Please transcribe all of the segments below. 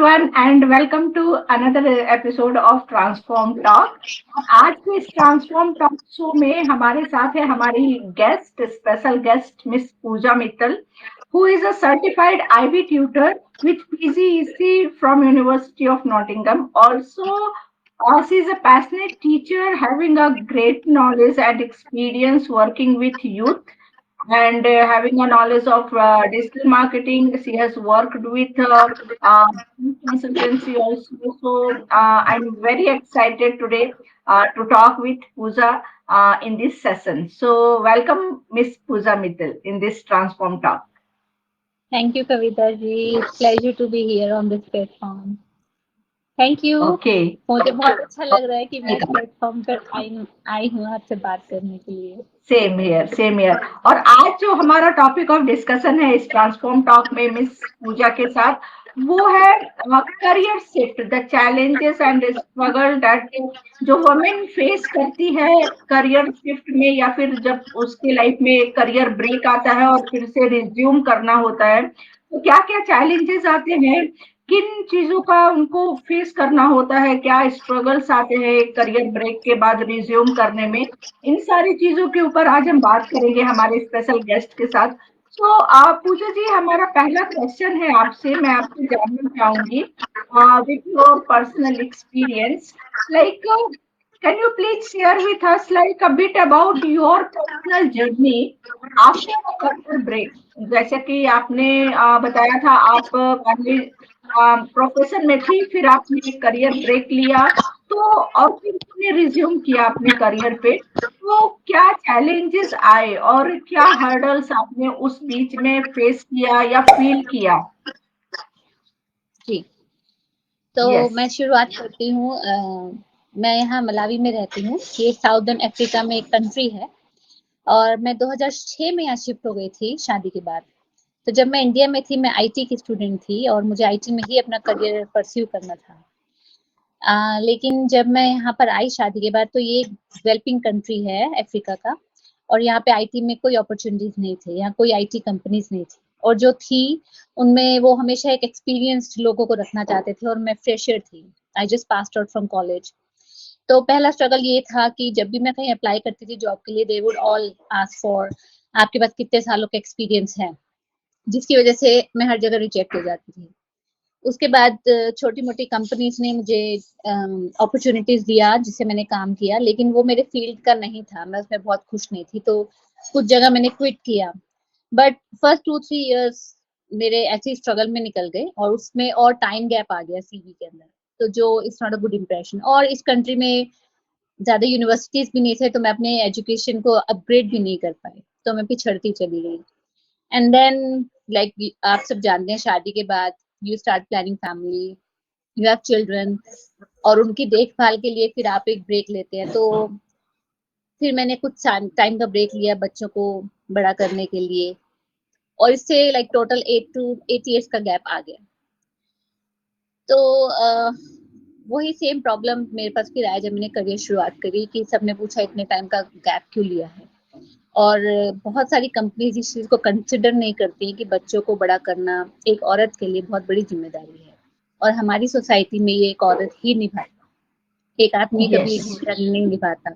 everyone and welcome to another episode of Transform Talk. आज के इस Transform Talk शो में हमारे साथ है हमारी special guest miss Pooja Mittal, who is a certified IB tutor with PGEC from University of Nottingham. Also, she is a passionate teacher having a great knowledge and experience working with youth and having a knowledge of digital marketing. She has worked with consultancy also. So I'm very excited today to talk with Pooja in this session. So welcome, Miss Pooja Mittal, in this Transform Talk. Thank you, Kavita ji. It's pleasure to be here on this platform. Thank you. Okay. मुझे बहुत अच्छा लग रहा है कि मैं इस platform पर आई हूँ आपसे बात करने के लिए। Same here same here. और आज जो हमारा टॉपिक ऑफ डिस्कशन है इस ट्रांसफॉर्म टॉक में मिस पूजा के साथ, वो है career shift, the challenges and struggle that जो वुमेन फेस करती है करियर शिफ्ट में, या फिर जब उसके लाइफ में करियर ब्रेक आता है और फिर से रिज्यूम करना होता है, तो क्या क्या चैलेंजेस आते हैं, किन चीजों का उनको फेस करना होता है, क्या स्ट्रगल्स आते हैं करियर ब्रेक के बाद रिज्यूम करने में। इन सारी चीजों के ऊपर आज हम बात करेंगे हमारे स्पेशल गेस्ट के साथ। तो आप पूजा जी, हमारा पहला क्वेश्चन है आपसे, मैं आपसे जानना चाहूंगी with your personal experience, like can you please share with us like a bit about your personal journey after a career break. जैसे कि आपने बताया था आप पहले प्रोफेशन में थी, फिर आपने करियर ब्रेक लिया, तो और फिर आपने रिज्यूम किया अपने करियर पे, तो क्या चैलेंजेस आए और क्या हर्डल्स आपने उस बीच में फेस किया या फील किया? जी, तो यस। मैं शुरुआत करती हूँ। मैं यहाँ मलावी में रहती हूँ। ये साउदर्न अफ्रीका में एक कंट्री है और मैं 2006 में यहाँ शिफ्ट हो गई थी शादी के बाद। तो जब मैं इंडिया में थी, मैं आईटी की स्टूडेंट थी और मुझे आईटी में ही अपना करियर परस्यू करना था। लेकिन जब मैं यहाँ पर आई शादी के बाद, तो ये एक डेवलपिंग कंट्री है अफ्रीका का, और यहाँ पे आईटी में कोई अपॉर्चुनिटीज नहीं थे, यहाँ कोई आईटी कंपनीज नहीं थी, और जो थी उनमें वो हमेशा एक एक्सपीरियंस्ड लोगों को रखना चाहते थे और मैं फ्रेशर थी। I just passed out from college. तो पहला स्ट्रगल ये था कि जब भी मैं कहीं अप्लाई करती थी जॉब के लिए, they would all ask for आपके पास कितने सालों का एक्सपीरियंस है, जिसकी वजह से मैं हर जगह रिजेक्ट हो जाती थी। उसके बाद छोटी मोटी कंपनीज ने मुझे अपॉर्चुनिटीज दिया जिससे मैंने काम किया, लेकिन वो मेरे फील्ड का नहीं था, मैं उसमें बहुत खुश नहीं थी, तो कुछ जगह मैंने क्विट किया। बट फर्स्ट 2-3 इयर्स मेरे ऐसे ही स्ट्रगल में निकल गए और उसमें और टाइम गैप आ गया सीवी के अंदर, तो जो it's not a good impression. और इस कंट्री में ज्यादा यूनिवर्सिटीज भी नहीं थे, तो मैं अपने एजुकेशन को अपग्रेड भी नहीं कर पाई, तो मैं पिछड़ती चली गई। एंड देन लाइक आप सब जानते हैं, शादी के बाद you start planning family, you have children, और उनकी देखभाल के लिए फिर आप एक ब्रेक लेते हैं। तो फिर मैंने कुछ टाइम का ब्रेक लिया बच्चों को बड़ा करने के लिए, और इससे लाइक टोटल 8 to 8 years का गैप आ गया। तो वही सेम प्रॉब्लम मेरे पास फिर आया जब मैंने करियर शुरुआत करी, कि सबने पूछा इतने टाइम का गैप क्यों लिया है। और बहुत सारी कंपनीज इस चीज़ को कंसिडर नहीं करती कि बच्चों को बड़ा करना एक औरत के लिए बहुत बड़ी जिम्मेदारी है, और हमारी सोसाइटी में ये एक औरत ही निभाता, एक आदमी कभी यस। एक जिम्मेदारी नहीं निभाता।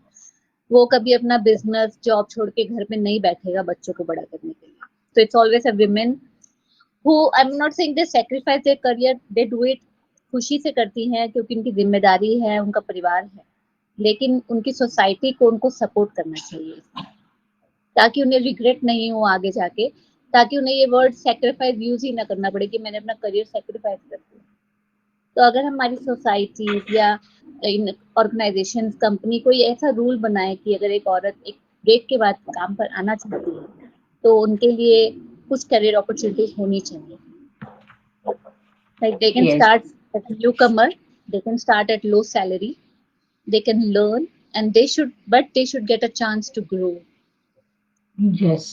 वो कभी अपना बिजनेस जॉब छोड़ के घर में नहीं बैठेगा बच्चों को बड़ा करने के लिए। तो it's always a women who, I am not saying they sacrifice their career, they do it खुशी से करती हैं क्योंकि उनकी जिम्मेदारी है, उनका परिवार है, लेकिन उनकी सोसाइटी को उनको सपोर्ट करना चाहिए, ताकि उन्हें रिग्रेट नहीं हो आगे जाके, ताकि उन्हें ये वर्ड सैक्रिफाइस यूज ही ना करना पड़े कि मैंने अपना करियर सैक्रिफाइस कर दिया। तो अगर हमारी सोसाइटी या इन ऑर्गेनाइजेशन कंपनी कोई ऐसा रूल बनाए कि अगर एक औरत एक ब्रेक के बाद काम पर आना चाहती है, तो उनके लिए कुछ करियर अपॉर्चुनिटीज होनी चाहिए। Like they can yes. start as a newcomer, they can start at low salary, they can learn, and they should get a chance to grow. Yes,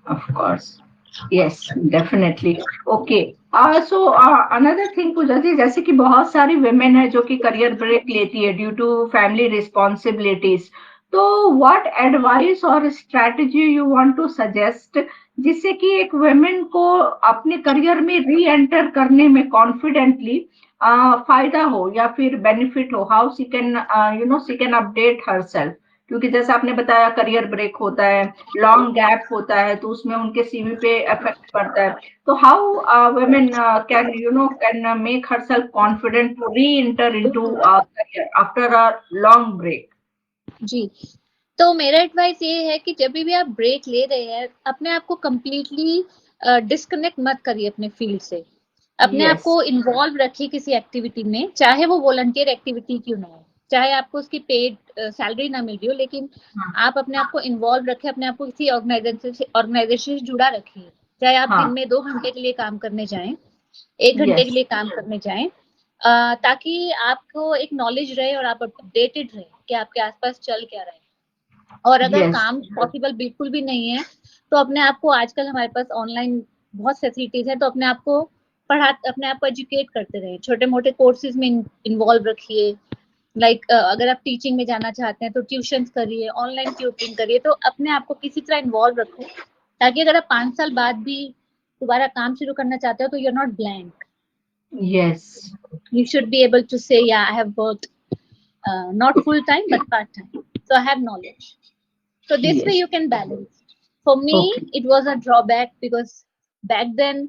of course. Yes, definitely. Okay. So another thing पूजा जी, जैसे कि बहुत सारी women है जो कि career break लेती है due to family responsibilities, तो व्हाट एडवाइस और strategy you want to suggest जिससे कि एक वुमेन को अपने करियर में री एंटर करने में कॉन्फिडेंटली फायदा हो या फिर बेनिफिट हो, how she can she can update herself, क्योंकि जैसा आपने बताया करियर ब्रेक होता है, लॉन्ग गैप होता है, तो उसमें उनके सीवी पे इफेक्ट पड़ता है। तो how women can make herself confident to re enter into career after a long break? जी, तो मेरा एडवाइस ये है कि जब भी आप ब्रेक ले रहे हैं, अपने आप को कंप्लीटली डिस्कनेक्ट मत करिए अपने फील्ड से। अपने आप Yes. को इन्वॉल्व रखिए किसी एक्टिविटी में, चाहे वो वॉलंटियर एक्टिविटी क्यों ना हो, चाहे आपको उसकी पेड सैलरी ना मिल रही हो, लेकिन हाँ, आप अपने आप को इन्वॉल्व रखें, अपने आप को किसी ऑर्गेनाइजेशन से जुड़ा रखिए। चाहे आप दिन हाँ, में 2 घंटे के लिए काम करने जाएँ, 1 घंटे के yes, लिए काम करने जाएँ, ताकि आपको एक नॉलेज रहे और आप अपडेटेड रहें कि आपके आस-पास चल क्या रहा है। और अगर yes, काम पॉसिबल बिल्कुल भी नहीं है, तो अपने आप को, आजकल हमारे पास ऑनलाइन बहुत फैसिलिटीज़ हैं, तो अपने आप को एजुकेट करते रहें। छोटे-मोटे कोर्सेज़ में इन्वॉल्व रखिए। अगर आप टीचिंग में जाना चाहते हैं, तो ट्यूशन्स करिए, ऑनलाइन ट्यूटरिंग करिए, तो अपने आप को किसी तरह इन्वॉल्व रखो, ताकि अगर आप 5 साल बाद भी दोबारा काम शुरू करना चाहते हो, तो you are not blank. yes, You should be able to say, "Yeah, I have worked, not full time, but part time. So I have knowledge." So this way yes. you can balance. For me, Okay. it was a drawback because back then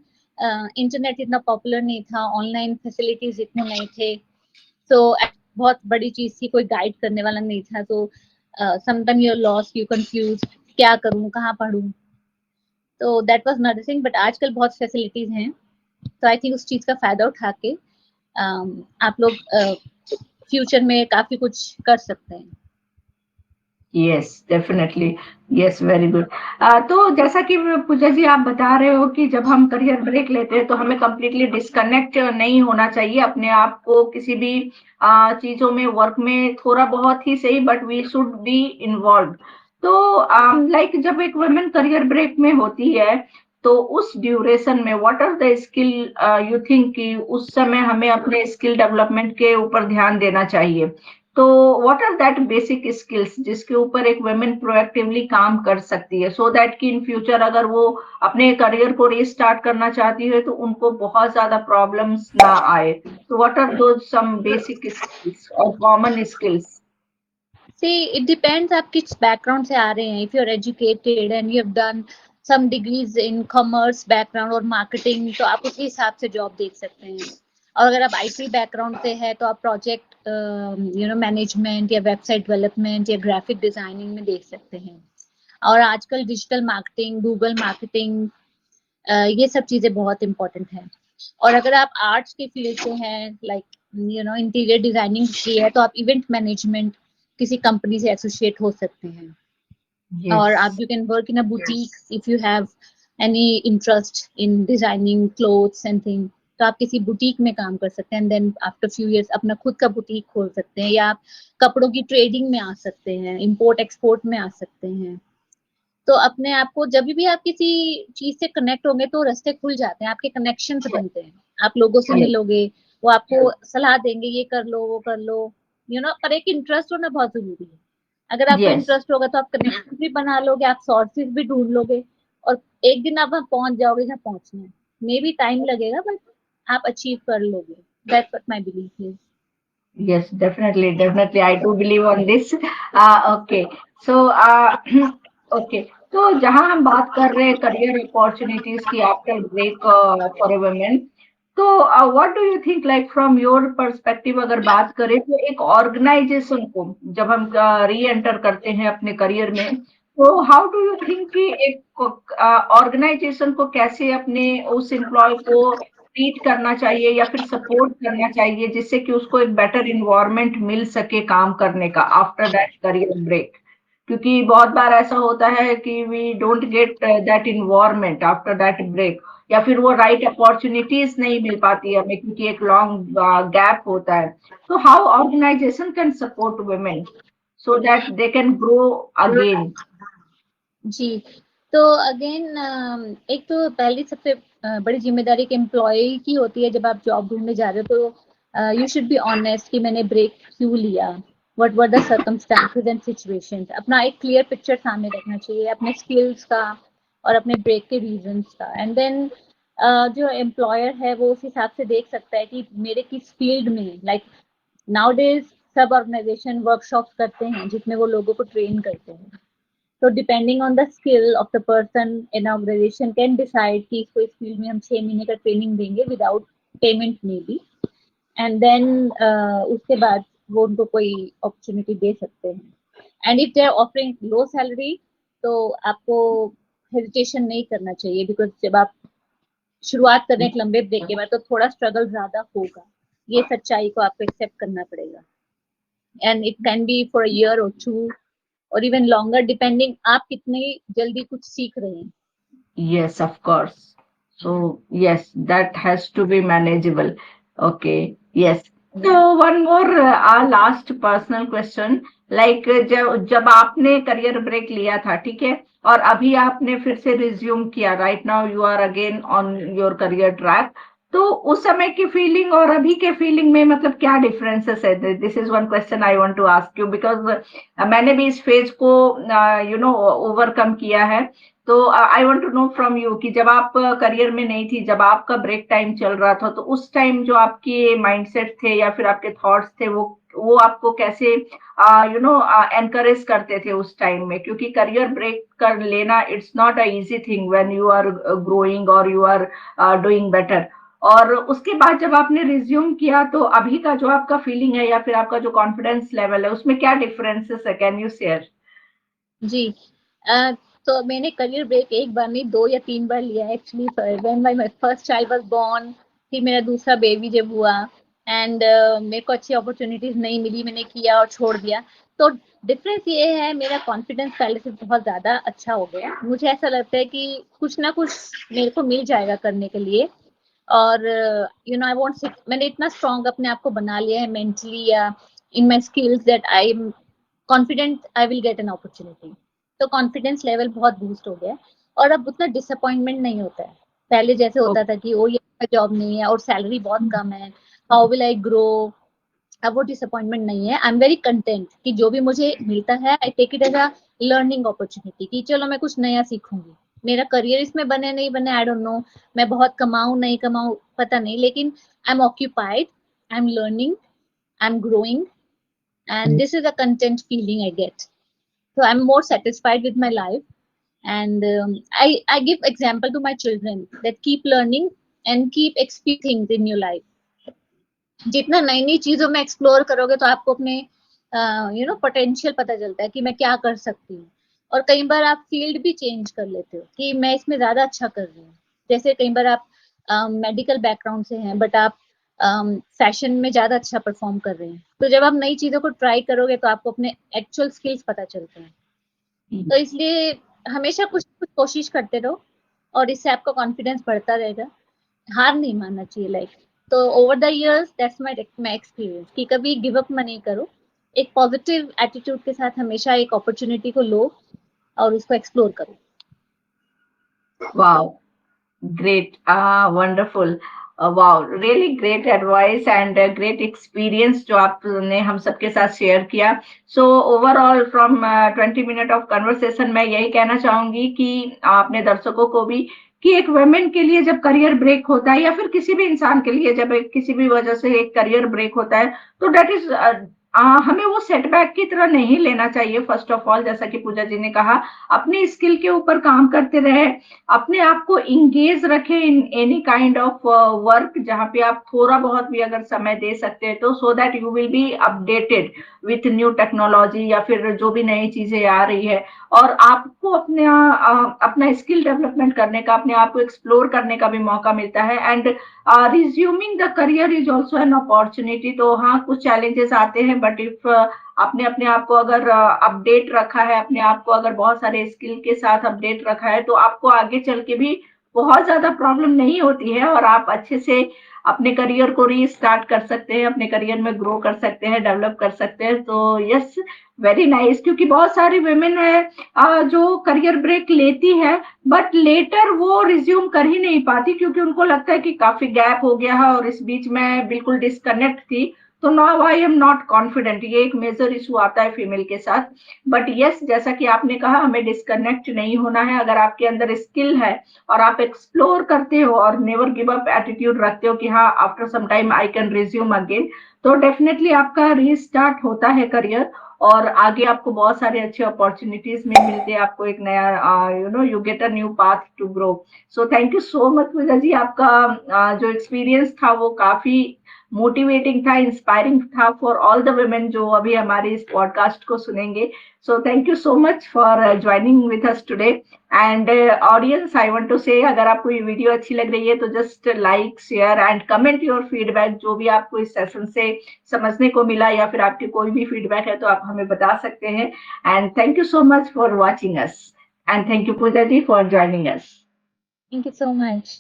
internet इतना popular नहीं था, online facilities इतने नहीं थे, तो बहुत बड़ी चीज थी, कोई गाइड करने वाला नहीं था, तो sometime you are lost, you confuse, क्या करूं, कहाँ पढ़ूं, तो that was not thing. But आजकल बहुत फैसिलिटीज हैं, तो आई थिंक उस चीज का फायदा उठा के आप लोग फ्यूचर में काफी कुछ कर सकते हैं। Yes, definitely. Yes, very good. तो जैसा कि पूजा जी आप बता रहे हो कि जब हम करियर ब्रेक लेते हैं तो हमें कंप्लीटली डिस्कनेक्ट नहीं होना चाहिए अपने आप को किसी भी चीजों में, वर्क में थोड़ा बहुत ही सही, but we should be involve. तो लाइक जब एक वुमेन करियर ब्रेक में होती है तो उस ड्यूरेशन में what are the skill you think कि उस समय हमें अपने स्किल डेवलपमेंट के ऊपर ध्यान देना चाहिए? तो what are that basic skills जिसके ऊपर एक वुमेन प्रोएक्टिवली काम कर सकती है, सो दैट कि इन फ्यूचर अगर वो अपने करियर को रीस्टार्ट करना चाहती है तो उनको बहुत ज्यादा प्रॉब्लम्स ना आए? तो व्हाट आर दो सम बेसिक स्किल्स और common skills? See, it depends आप किस बैकग्राउंड से आ रहे हैं। If you are educated and you have done some degrees in commerce background और मार्केटिंग, तो आप उसी हिसाब से जॉब देख सकते हैं। और अगर आप आईटी बैकग्राउंड से है, तो आप प्रोजेक्ट मैनेजमेंट या वेबसाइट डेवलपमेंट या ग्राफिक डिजाइनिंग में देख सकते हैं। और आजकल डिजिटल मार्केटिंग, गूगल मार्केटिंग, ये सब चीजें बहुत इंपॉर्टेंट है। और अगर आप आर्ट्स के फील्ड से हैं, इंटीरियर डिजाइनिंग की है, तो आप इवेंट मैनेजमेंट किसी कंपनी से एसोसिएट हो सकते हैं। यस, और आप you can work in a boutique if you have any interest in designing clothes and thing, तो आप किसी बुटीक में काम कर सकते हैं, and then after few years अपना खुद का बुटीक खोल सकते हैं, या आप कपड़ों की ट्रेडिंग में आ सकते हैं, इंपोर्ट एक्सपोर्ट में आ सकते हैं। तो अपने आप को, जब भी आप किसी चीज से कनेक्ट होंगे, तो रास्ते खुल जाते हैं, आपके कनेक्शन बनते हैं, आप लोगों से मिलोगे, वो आपको सलाह देंगे, ये कर लो, वो कर लो, पर एक इंटरेस्ट होना बहुत जरूरी है। अगर आपको यस, इंटरेस्ट होगा, तो आप कनेक्शन भी बना लोगे, आप सोर्सेज भी ढूंढ लोगे, और एक दिन आप वहां पहुंच जाओगे जहाँ पहुंचना है। मे बी टाइम लगेगा, बट आप अचीव कर लोगे। That's what my belief is. yes, definitely, definitely. I do believe on this. Okay. So, okay. तो जहां हम बात कर रहे हैं करियर अपॉर्चुनिटीज की after break for a women, तो what do you think, like from your perspective अगर बात करें तो एक ऑर्गेनाइजेशन को जब हम री एंटर करते हैं अपने करियर में, तो हाउ डू यू थिंक कि एक ऑर्गेनाइजेशन को कैसे अपने उस एम्प्लॉय को ट्रीट करना चाहिए या फिर सपोर्ट करना चाहिए जिससे कि उसको एक बेटर इन्वायरमेंट मिल सके काम करने का आफ्टर दैट करियर ब्रेक? क्योंकि बहुत बार ऐसा होता है कि we don't get that environment after that break, या फिर वो राइट अपॉर्चुनिटीज नहीं मिल पाती है हमें क्योंकि एक लॉन्ग गैप होता है। तो how organisation can support women so that they can grow again? जी, तो अगेन एक तो पहली सबसे बड़ी जिम्मेदारी एक एम्प्लॉय की होती है, जब आप जॉब ढूंढने जा रहे हो, तो यू शुड बी ऑनेस्ट कि मैंने ब्रेक क्यों लिया, what were the circumstances and situations. अपना एक क्लियर पिक्चर सामने रखना चाहिए अपने स्किल्स का और अपने ब्रेक के रीजंस का। एंड देन जो एम्प्लॉयर है वो उस हिसाब से देख सकता है कि मेरे किस फील्ड में, लाइक नाउ डेज सब ऑर्गेनाइजेशन वर्कशॉप्स करते हैं जिसमें वो लोगों को ट्रेन करते हैं। तो depending on the skill of the person, an organization can decide कि इसको इस फील्ड में हम 6 महीने का ट्रेनिंग देंगे विदाउट पेमेंट में भी। एंड देन उसके बाद वो उनको कोई अपॉर्चुनिटी दे सकते हैं। And if they are offering low salary तो आपको हेजिटेशन नहीं करना चाहिए, बिकॉज जब आप शुरुआत कर रहे हैं एक लंबे ब्रेक के बाद तो थोड़ा स्ट्रगल ज्यादा होगा। ये सच्चाई को आपको एक्सेप्ट करना पड़ेगा। And it can be for a year और 2 और इवन लॉन्गर, डिपेंडिंग आप कितनी जल्दी कुछ सीख रहे हैं। Yes, of course. So, yes, that has to be manageable. Okay, yes. So, one more last personal question. Like जब आपने करियर ब्रेक लिया था, ठीक है, और अभी आपने फिर से रिज्यूम किया, right now you are again on your career track, तो उस समय की फीलिंग और अभी के फीलिंग में मतलब क्या डिफरेंसेस है? This is one question I want to ask you, because मैंने भी इस फेज को ओवरकम किया है। तो I want to know from you कि जब आप करियर में नहीं थी, जब आपका ब्रेक टाइम चल रहा था, तो उस टाइम जो आपके माइंडसेट थे या फिर आपके थॉट्स थे, वो आपको कैसे एनकरेज करते थे उस टाइम में? क्योंकि करियर ब्रेक कर लेना it's not a easy thing when you are growing और यू आर डूइंग बेटर। और उसके बाद जब आपने रिज्यूम किया, तो अभी का जो आपका फीलिंग है या फिर आपका जो कॉन्फिडेंस लेवल है, उसमें क्या डिफरेंसेस है? Can you share? जी। अ, तो मैंने करियर ब्रेक एक बार नहीं 2 या 3 बार लिया actually. When my first child was born, फिर मेरा दूसरा बेबी जब हुआ एंड मेरे को अच्छी अपॉर्चुनिटीज नहीं मिली, मैंने किया और छोड़ दिया। तो डिफरेंस ये है, मेरा कॉन्फिडेंस पहले से बहुत ज्यादा अच्छा हो गया। मुझे ऐसा लगता है कि कुछ ना कुछ मेरे को मिल जाएगा करने के लिए। और आई वांट, मैंने इतना स्ट्रांग अपने आप को बना लिया है मेंटली या in my skills that I am confident I will get an opportunity. तो कॉन्फिडेंस लेवल बहुत बूस्ट हो गया है और अब उतना डिसअपॉइंटमेंट नहीं होता है। पहले जैसे होता था कि ओ ये जॉब नहीं है और सैलरी बहुत कम है, हाउ विल आई ग्रो। अब वो डिसअपॉइंटमेंट नहीं है। आई एम वेरी कंटेंट कि जो भी मुझे मिलता है I take it as a learning opportunity कि चलो मैं कुछ नया सीखूंगी। मेरा करियर इसमें बने नहीं बने आई डोंट नो, मैं बहुत कमाऊं नहीं कमाऊं पता नहीं, लेकिन I am occupied, I am learning, I am growing, and this is a content feeling I get. So I'm more satisfied with my life. And I give example to my children that keep learning and keep experiencing things in your life. जितना नई नई चीजों में explore करोगे तो आपको अपने potential पता चलता है कि मैं क्या कर सकती हूँ। और कई बार आप फील्ड भी चेंज कर लेते हो कि मैं इसमें ज्यादा अच्छा कर रही हूँ। जैसे कई बार आप मेडिकल बैकग्राउंड से हैं बट आप फैशन में ज्यादा अच्छा परफॉर्म कर रहे हैं। तो जब आप नई चीजों को ट्राई करोगे तो आपको अपने एक्चुअल स्किल्स पता चलते हैं। तो इसलिए हमेशा कुछ कुछ कोशिश करते रहो और इससे आपका कॉन्फिडेंस बढ़ता रहेगा। हार नहीं मानना चाहिए लाइक। तो over the years that's my experience कि कभी गिव अप मत करो। एक पॉजिटिव एटीट्यूड के साथ हमेशा एक अपॉर्चुनिटी को लो और उसको एक्सप्लोर करो। Wow, great. Wonderful. Wow, really great advice and a great experience जो आपने हम सबके साथ शेयर किया। So overall from 20 minute of conversation मैं यही कहना चाहूंगी कि आपने दर्शकों को भी कि एक वुमेन के लिए जब करियर ब्रेक होता है या फिर किसी भी इंसान के लिए जब किसी भी वजह से एक करियर ब्रेक होता है, तो डेट इज हमें वो सेटबैक की तरह नहीं लेना चाहिए। फर्स्ट ऑफ ऑल, जैसा कि पूजा जी ने कहा, अपनी स्किल के ऊपर काम करते रहे, अपने आप को इंगेज रखें in any kind of work जहां पे आप थोड़ा बहुत भी अगर समय दे सकते हैं, तो so that you will be updated with new technology या फिर जो भी नई चीजें आ रही है। और आपको अपना स्किल डेवलपमेंट करने का, अपने आप को एक्सप्लोर करने का भी मौका मिलता है। And resuming the career is also an opportunity. तो हाँ, कुछ चैलेंजेस आते हैं, बट इफ आपने अपने आप को अगर अपडेट रखा है, अपने आप को अगर बहुत सारे स्किल के साथ अपडेट रखा है, तो आपको आगे चल के भी बहुत ज्यादा प्रॉब्लम नहीं होती है और आप अच्छे से अपने करियर को रीस्टार्ट कर सकते हैं, अपने करियर में ग्रो कर सकते हैं, डेवलप कर सकते हैं। तो यस, वेरी नाइस। क्योंकि बहुत सारी वुमेन है जो करियर ब्रेक लेती है, बट लेटर वो रिज्यूम कर ही नहीं पाती क्योंकि उनको लगता है कि काफी गैप हो गया है और इस बीच में बिल्कुल डिस्कनेक्ट थी। तो now I am not confident. ये एक मेजर इशू आता है फीमेल के साथ। बट यस, जैसा कि आपने कहा, हमें डिस्कनेक्ट नहीं होना है। अगर आपके अंदर स्किल है और आप एक्सप्लोर करते हो और नेवर गिव अप एटीट्यूड रखते हो कि हाँ, after some time I can resume again, तो डेफिनेटली आपका रीस्टार्ट होता है करियर, और आगे आपको बहुत सारे अच्छे अपॉर्चुनिटीज में मिलते हैं। आपको एक नया you get a new path to grow. So thank you so much Pooja ji. आपका जो एक्सपीरियंस था वो काफी मोटिवेटिंग था, इंस्पायरिंग था फॉर ऑल द वुमेन जो अभी हमारे इस पॉडकास्ट को सुनेंगे। So thank you so much for joining with us today. And audience, I want to say, अगर आपको ये वीडियो अच्छी लग रही है तो just like, share and comment your feedback. जो भी आपको इस सेशन से समझने को मिला या फिर आपकी कोई भी फीडबैक है तो आप हमें बता सकते हैं। And thank you so much for watching us. And thank you Pooja ji for joining us. Thank you so much.